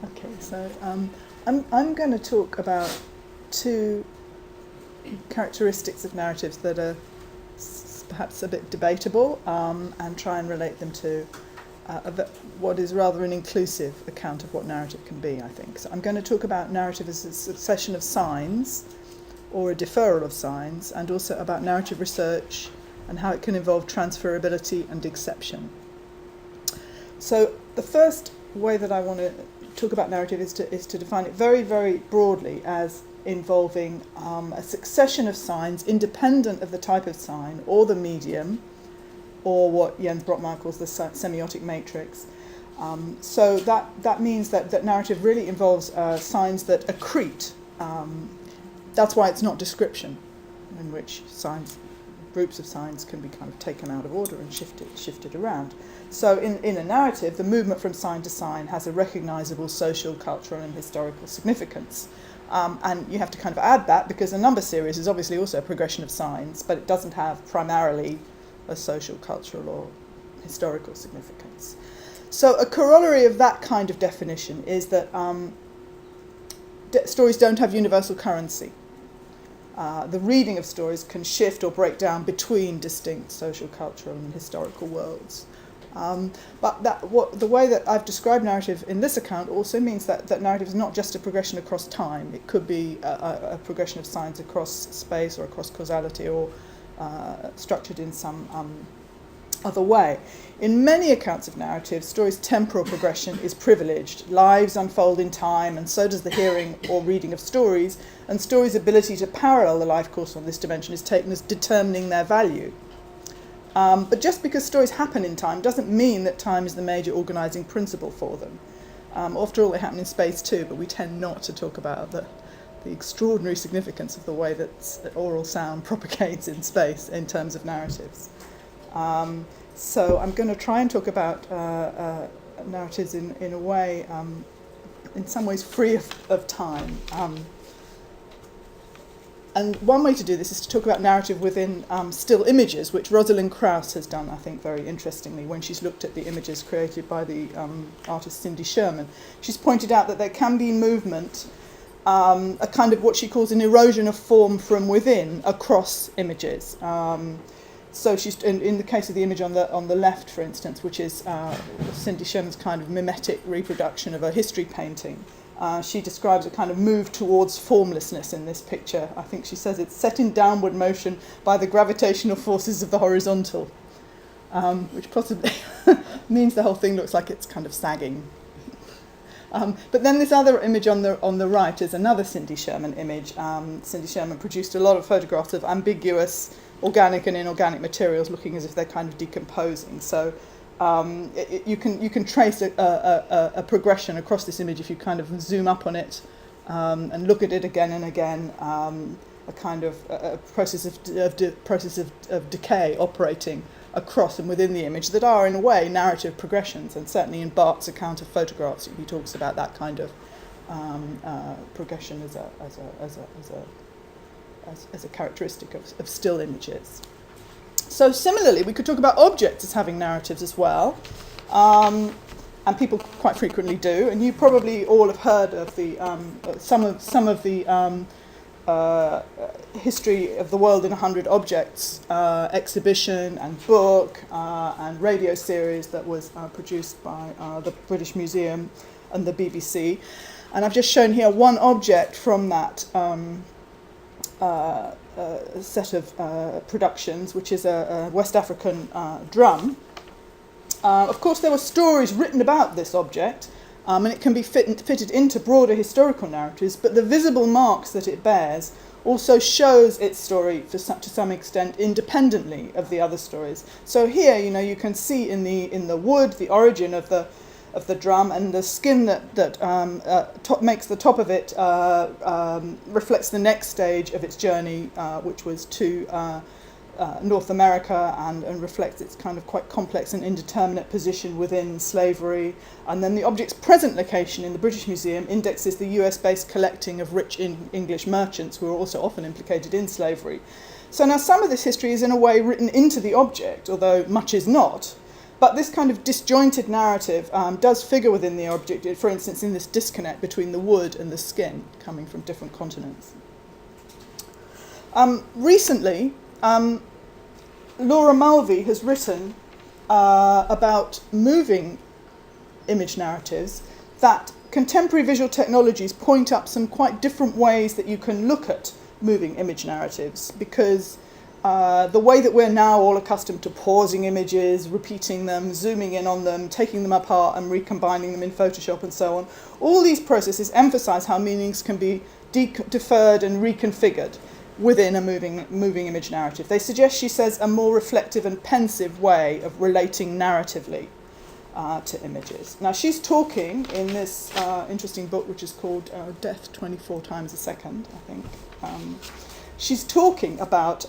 Okay, so I'm going to talk about two characteristics of narratives that are perhaps a bit debatable, and try and relate them to what is rather an inclusive account of what narrative can be, I think. So I'm going to talk about narrative as a succession of signs, or a deferral of signs, and also about narrative research and how it can involve transferability and exception. So the first way that I want to talk about narrative is to define it very, very broadly as involving a succession of signs independent of the type of sign or the medium, or what Jens Brockmeyer calls the semiotic matrix. So that means that narrative really involves signs that accrete. That's why it's not description, in which groups of signs can be kind of taken out of order and shifted around. So in a narrative, the movement from sign to sign has a recognizable social, cultural, and historical significance. And you have to kind of add that because a number series is obviously also a progression of signs, but it doesn't have primarily a social, cultural, or historical significance. So a corollary of that kind of definition is that stories don't have universal currency. The reading of stories can shift or break down between distinct social, cultural, and historical worlds. But the way that I've described narrative in this account also means that narrative is not just a progression across time. It could be a progression of signs across space or across causality, or structured in some other way. In many accounts of narrative, stories' temporal progression is privileged. Lives unfold in time, and so does the hearing or reading of stories, and stories' ability to parallel the life course on this dimension is taken as determining their value. But just because stories happen in time doesn't mean that time is the major organising principle for them. After all, they happen in space too, but we tend not to talk about the extraordinary significance of the way that oral sound propagates in space in terms of narratives. So I'm going to try and talk about narratives in a way, in some ways free of time. And one way to do this is to talk about narrative within still images, which Rosalind Krauss has done, I think, very interestingly, when she's looked at the images created by the artist Cindy Sherman. She's pointed out that there can be movement, a kind of what she calls an erosion of form from within across images. So she's in the case of the image on the left, for instance, which is Cindy Sherman's kind of mimetic reproduction of a history painting. She describes a kind of move towards formlessness in this picture. I think she says it's set in downward motion by the gravitational forces of the horizontal, which possibly means the whole thing looks like it's kind of sagging. But then this other image on the right is another Cindy Sherman image. Cindy Sherman produced a lot of photographs of ambiguous organic and inorganic materials looking as if they're kind of decomposing. So you can trace a progression across this image if you kind of zoom up on it and look at it again and again. A kind of a process of decay operating across and within the image that are in a way narrative progressions, and certainly in Barth's account of photographs he talks about that kind of progression as a characteristic of still images. So similarly, we could talk about objects as having narratives as well, and people quite frequently do. And you probably all have heard of the some of the history of the world in 100 objects exhibition and book and radio series that was produced by the British Museum and the BBC. And I've just shown here one object from that set of productions, which is a West African drum. Of course, there were stories written about this object, and it can be fitted into broader historical narratives, but the visible marks that it bears also shows its story to some extent independently of the other stories. So here, you can see in the wood the origin of the drum, and the skin that makes the top of it reflects the next stage of its journey, which was to North America, and reflects its kind of quite complex and indeterminate position within slavery. And then the object's present location in the British Museum indexes the US-based collecting of rich English merchants who were also often implicated in slavery. So now some of this history is in a way written into the object, although much is not. But this kind of disjointed narrative does figure within the object, for instance, in this disconnect between the wood and the skin coming from different continents. Recently, Laura Mulvey has written about moving image narratives, that contemporary visual technologies point up some quite different ways that you can look at moving image narratives, because the way that we're now all accustomed to pausing images, repeating them, zooming in on them, taking them apart and recombining them in Photoshop and so on, all these processes emphasize how meanings can be deferred and reconfigured within a moving image narrative. They suggest, she says, a more reflective and pensive way of relating narratively to images. Now, she's talking in this interesting book, which is called Death 24 Times a Second, I think. She's talking about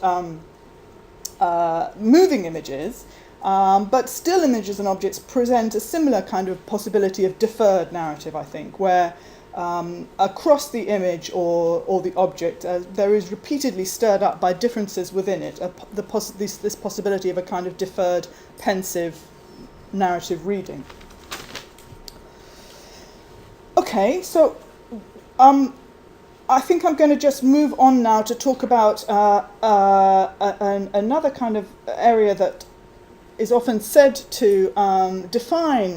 moving images, but still images and objects present a similar kind of possibility of deferred narrative, I think, where across the image or the object, there is repeatedly stirred up by differences within it, this possibility of a kind of deferred, pensive narrative reading. Okay, so I think I'm going to just move on now to talk about another kind of area that is often said to define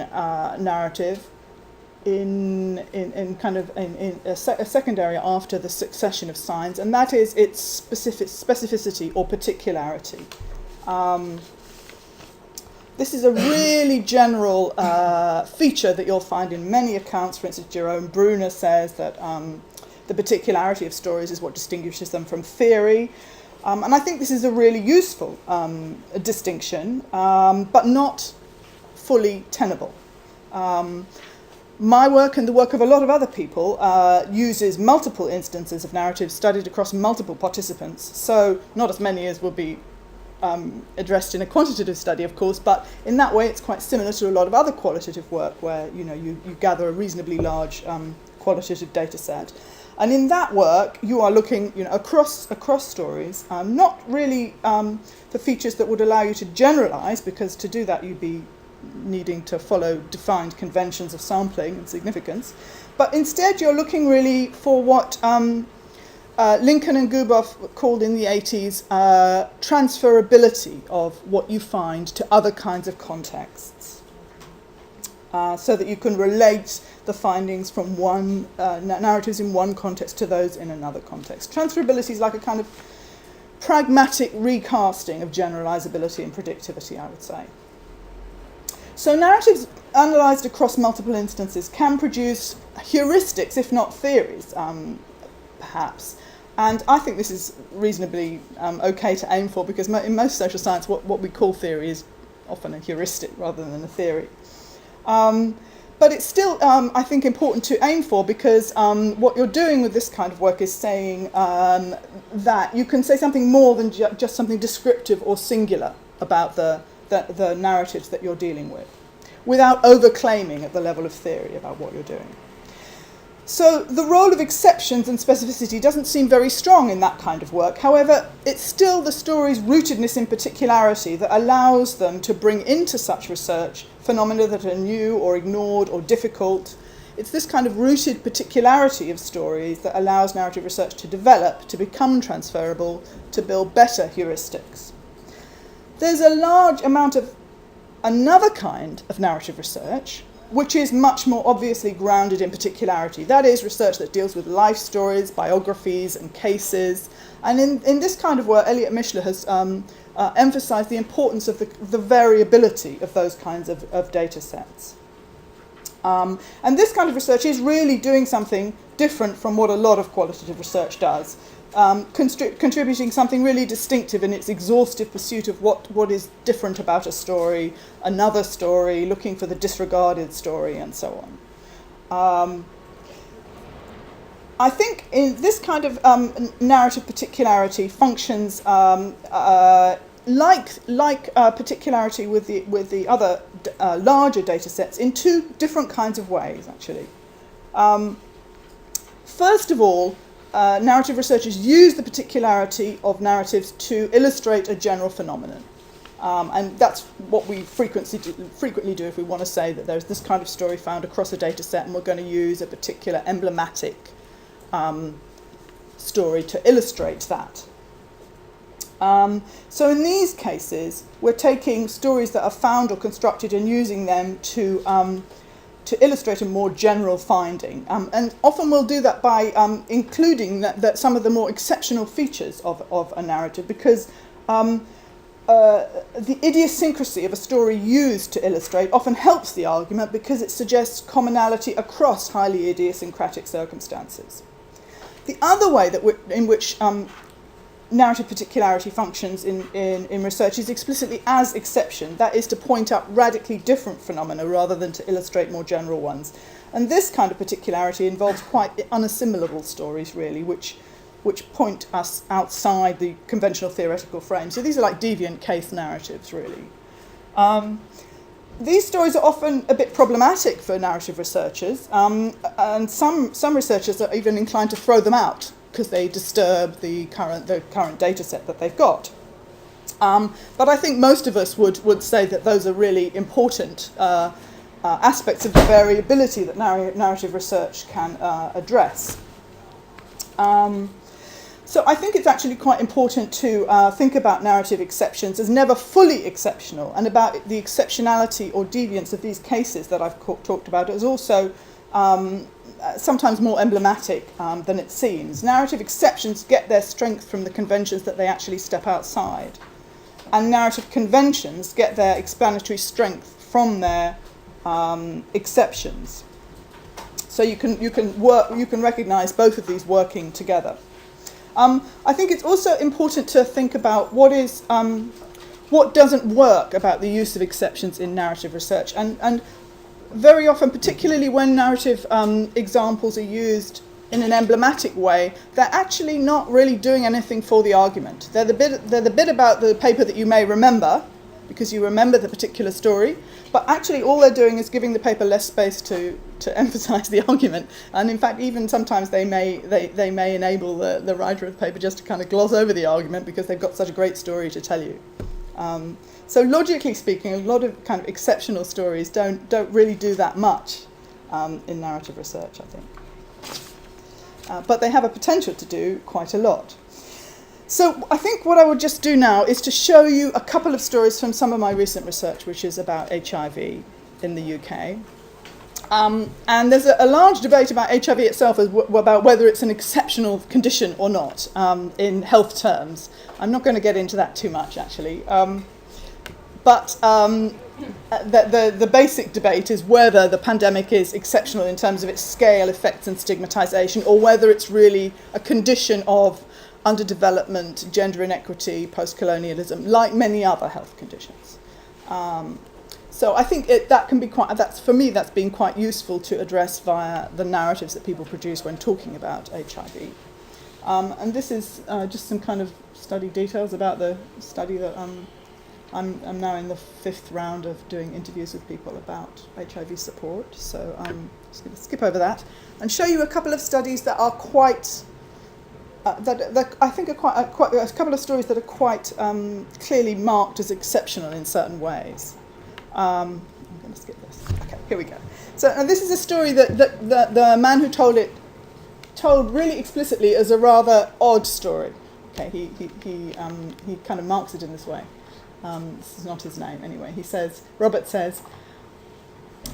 narrative in a second area after the succession of signs, and that is its specificity or particularity. This is a really general feature that you'll find in many accounts. For instance, Jerome Bruner says that the particularity of stories is what distinguishes them from theory. And I think this is a really useful distinction, but not fully tenable. My work and the work of a lot of other people uses multiple instances of narratives studied across multiple participants. So not as many as will be addressed in a quantitative study, of course, but in that way it's quite similar to a lot of other qualitative work where you gather a reasonably large qualitative data set. And in that work, you are looking across stories, not really for features that would allow you to generalize, because to do that you'd be needing to follow defined conventions of sampling and significance, but instead you're looking really for what Lincoln and Guboff called in the 80s transferability of what you find to other kinds of contexts, so that you can relate the findings from one narratives in one context to those in another context. Transferability is like a kind of pragmatic recasting of generalizability and predictivity, I would say. So narratives analysed across multiple instances can produce heuristics, if not theories, perhaps. And I think this is reasonably okay to aim for, because in most social science what we call theory is often a heuristic rather than a theory. But it's still, I think, important to aim for, because what you're doing with this kind of work is saying that you can say something more than just something descriptive or singular about the narratives that you're dealing with, without over-claiming at the level of theory about what you're doing. So the role of exceptions and specificity doesn't seem very strong in that kind of work. However, it's still the story's rootedness in particularity that allows them to bring into such research phenomena that are new or ignored or difficult. It's this kind of rooted particularity of stories that allows narrative research to develop, to become transferable, to build better heuristics. There's a large amount of another kind of narrative research, which is much more obviously grounded in particularity. That is, research that deals with life stories, biographies, and cases. And in this kind of work, Elliot Mishler has emphasized the importance of the variability of those kinds of data sets. And this kind of research is really doing something different from what a lot of qualitative research does, contributing something really distinctive in its exhaustive pursuit of what is different about a story, another story, looking for the disregarded story, and so on. I think in this kind of narrative particularity functions like particularity with the other larger data sets in two different kinds of ways, actually. First of all, narrative researchers use the particularity of narratives to illustrate a general phenomenon. And that's what we frequently do if we want to say that there's this kind of story found across a data set and we're going to use a particular emblematic story to illustrate that. So in these cases, we're taking stories that are found or constructed and using them to illustrate a more general finding. And often we'll do that by including that some of the more exceptional features of a narrative, because the idiosyncrasy of a story used to illustrate often helps the argument because it suggests commonality across highly idiosyncratic circumstances. The other way in which narrative particularity functions in research is explicitly as exception, that is to point out radically different phenomena rather than to illustrate more general ones. And this kind of particularity involves quite unassimilable stories, really, which point us outside the conventional theoretical frame. So these are like deviant case narratives, really. These stories are often a bit problematic for narrative researchers, and some researchers are even inclined to throw them out because they disturb the current data set that they've got. But I think most of us would say that those are really important aspects of the variability that narrative research can address. So I think it's actually quite important to think about narrative exceptions as never fully exceptional, and about the exceptionality or deviance of these cases that I've talked about as also sometimes more emblematic than it seems. Narrative exceptions get their strength from the conventions that they actually step outside, and narrative conventions get their explanatory strength from their exceptions. So you can recognise both of these working together. I think it's also important to think about what doesn't work about the use of exceptions in narrative research, and very often, particularly when narrative examples are used in an emblematic way, they're actually not really doing anything for the argument. They're the bit about the paper that you may remember, because you remember the particular story, but actually all they're doing is giving the paper less space to emphasise the argument. And in fact, even sometimes they may enable the writer of the paper just to kind of gloss over the argument because they've got such a great story to tell you. So logically speaking, a lot of kind of exceptional stories don't really do that much in narrative research, I think. But they have a potential to do quite a lot. So I think what I would just do now is to show you a couple of stories from some of my recent research, which is about HIV in the UK. And there's a large debate about HIV itself, about whether it's an exceptional condition or not in health terms. I'm not going to get into that too much, actually. But the basic debate is whether the pandemic is exceptional in terms of its scale, effects, and stigmatization, or whether it's really a condition of underdevelopment, gender inequity, post-colonialism, like many other health conditions. So I think that can be for me, that's been quite useful to address via the narratives that people produce when talking about HIV. And this is just some kind of study details about the study that I'm now in the 5th round of doing interviews with people about HIV support. So I'm just going to skip over that and show you a couple of studies that are quite that I think are quite a couple of stories that are quite clearly marked as exceptional in certain ways. I'm going to skip this. Okay, here we go. So this is a story that the man who told it told really explicitly as a rather odd story. Okay, he kind of marks it in this way. This is not his name anyway. Robert says,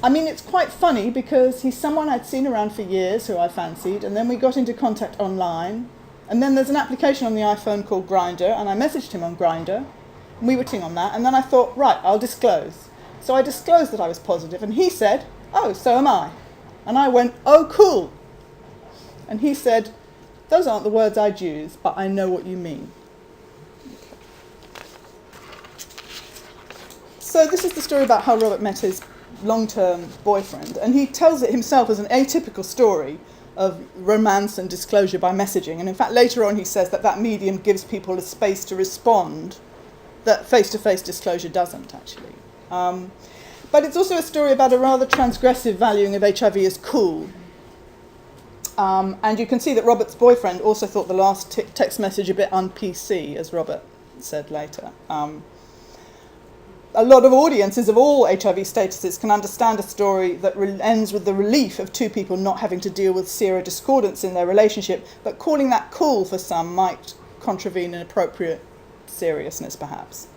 I mean, it's quite funny because he's someone I'd seen around for years who I fancied, and then we got into contact online. And then there's an application on the iPhone called Grindr, and I messaged him on Grindr, and we were ting on that, and then I thought, right, I'll disclose. So I disclosed that I was positive, and he said, oh, so am I. And I went, oh, cool. And he said, those aren't the words I'd use, but I know what you mean. Okay. So this is the story about how Robert met his long-term boyfriend, and he tells it himself as an atypical story of romance and disclosure by messaging. And in fact, later on he says that medium gives people a space to respond that face-to-face disclosure doesn't, actually. But it's also a story about a rather transgressive valuing of HIV as cool. And you can see that Robert's boyfriend also thought the last text message a bit un-PC, as Robert said later. a lot of audiences of all HIV statuses can understand a story that ends with the relief of two people not having to deal with serodiscordance in their relationship, but calling that cool for some might contravene an appropriate seriousness, perhaps.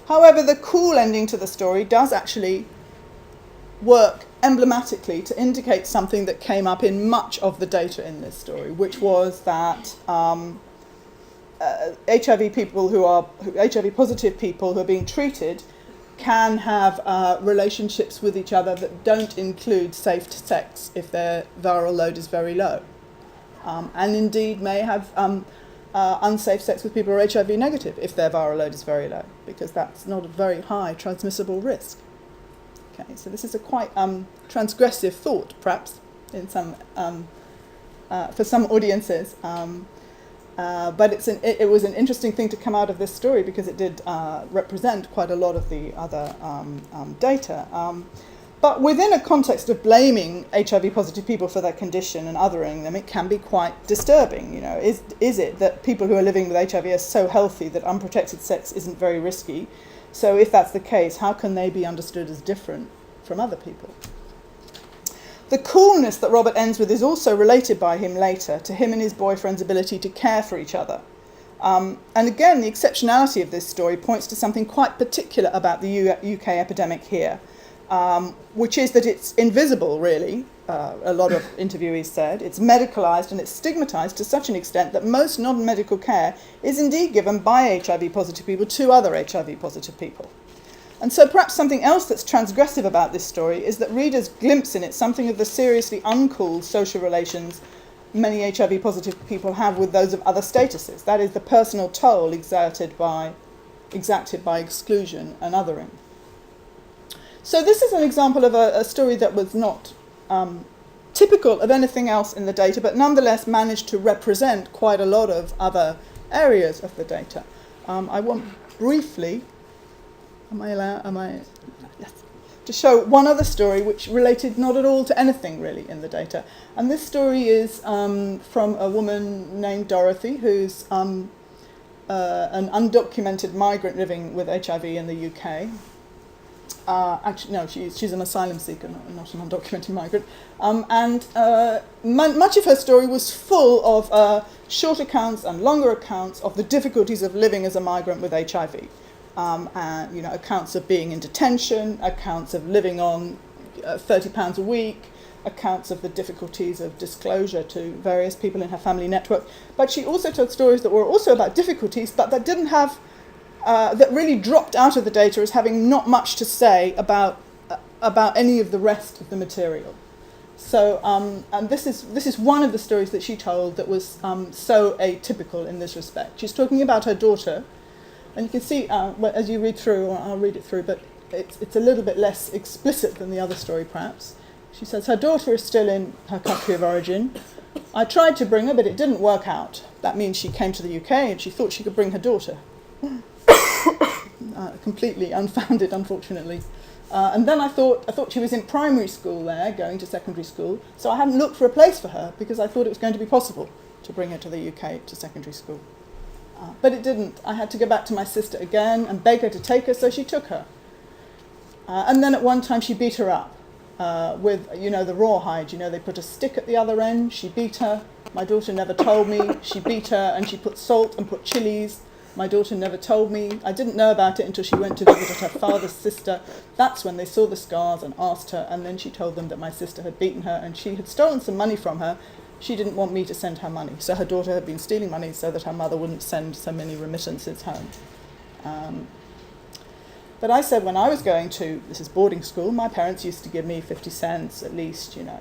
However, the cool ending to the story does actually work emblematically to indicate something that came up in much of the data in this story, which was that HIV positive people who are being treated can have relationships with each other that don't include safe sex if their viral load is very low, and indeed may have unsafe sex with people who are HIV negative if their viral load is very low, because that's not a very high transmissible risk. Okay, so this is a quite transgressive thought, perhaps, in some for some audiences. But it was an interesting thing to come out of this story because it did represent quite a lot of the other data. But within a context of blaming HIV positive people for their condition and othering them, it can be quite disturbing. You know, is it that people who are living with HIV are so healthy that unprotected sex isn't very risky? So if that's the case, how can they be understood as different from other people? The coolness that Robert ends with is also related by him later to him and his boyfriend's ability to care for each other. And again, the exceptionality of this story points to something quite particular about the UK epidemic here, which is that it's invisible, really, a lot of interviewees said. It's medicalised and it's stigmatised to such an extent that most non-medical care is indeed given by HIV positive people to other HIV positive people. And so perhaps something else that's transgressive about this story is that readers glimpse in it something of the seriously uncool social relations many HIV positive people have with those of other statuses. That is, the personal toll exacted by exclusion and othering. So this is an example of a story that was not typical of anything else in the data, but nonetheless managed to represent quite a lot of other areas of the data. I want briefly, yes, to show one other story which related not at all to anything really in the data. And this story is from a woman named Dorothy, who's an undocumented migrant living with HIV in the UK. Actually, no, she's an asylum seeker, not an undocumented migrant. Much of her story was full of short accounts and longer accounts of the difficulties of living as a migrant with HIV. And, you know, accounts of being in detention, accounts of living on £30 a week, accounts of the difficulties of disclosure to various people in her family network. But she also told stories that were also about difficulties, but that didn't have, that really dropped out of the data as having not much to say about any of the rest of the material. So, and this is one of the stories that she told that was so atypical in this respect. She's talking about her daughter. And you can see, as you read through, or I'll read it through, but it's a little bit less explicit than the other story, perhaps. She says, her daughter is still in her country of origin. I tried to bring her, but it didn't work out. That means she came to the UK and she thought she could bring her daughter. Completely unfounded, unfortunately. And then I thought she was in primary school there, going to secondary school, so I hadn't looked for a place for her because I thought it was going to be possible to bring her to the UK to secondary school. But it didn't. I had to go back to my sister again and beg her to take her, so she took her. And then at one time she beat her up with, you know, the rawhide. You know, they put a stick at the other end. She beat her. My daughter never told me. She beat her and she put salt and put chilies. My daughter never told me. I didn't know about it until she went to visit her father's sister. That's when they saw the scars and asked her, and then she told them that my sister had beaten her and she had stolen some money from her. She didn't want me to send her money, so her daughter had been stealing money so that her mother wouldn't send so many remittances home. But I said when I was going to, this is boarding school, my parents used to give me 50 cents at least, you know.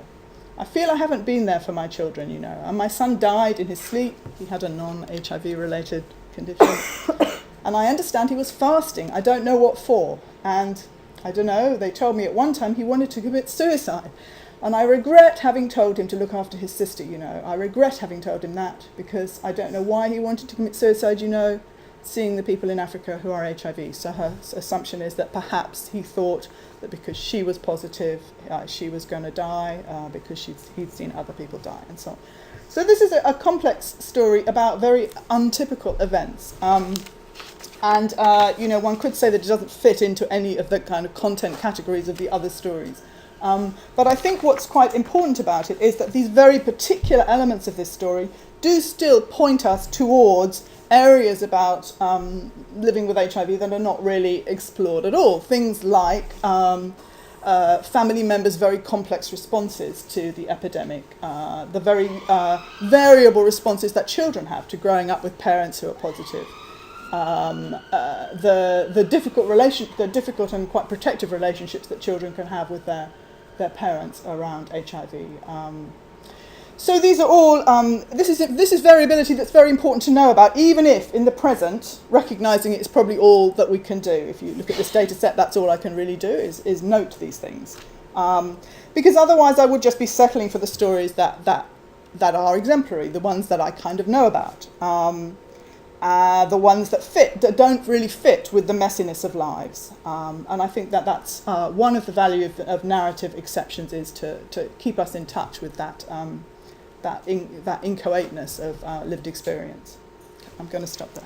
I feel I haven't been there for my children, you know. And my son died in his sleep. He had a non-HIV related condition. And I understand he was fasting. I don't know what for. And I don't know, they told me at one time he wanted to commit suicide. And I regret having told him to look after his sister, you know. I regret having told him that because I don't know why he wanted to commit suicide, you know, seeing the people in Africa who are HIV. So her assumption is that perhaps he thought that because she was positive, she was going to die because he'd seen other people die and so on. So this is a complex story about very untypical events. And, one could say that it doesn't fit into any of the kind of content categories of the other stories. But I think what's quite important about it is that these very particular elements of this story do still point us towards areas about living with HIV that are not really explored at all. Things like family members' very complex responses to the epidemic, the very variable responses that children have to growing up with parents who are positive. The difficult and quite protective relationships that children can have with their parents around HIV. So these are all, this is variability that's very important to know about, even if in the present, recognising it's probably all that we can do. If you look at this data set, that's all I can really do is note these things. Because otherwise I would just be settling for the stories that are exemplary, the ones that I kind of know about. The ones that don't really fit with the messiness of lives. And I think that's one of the value of narrative exceptions is to keep us in touch with that inchoateness of lived experience. I'm going to stop there.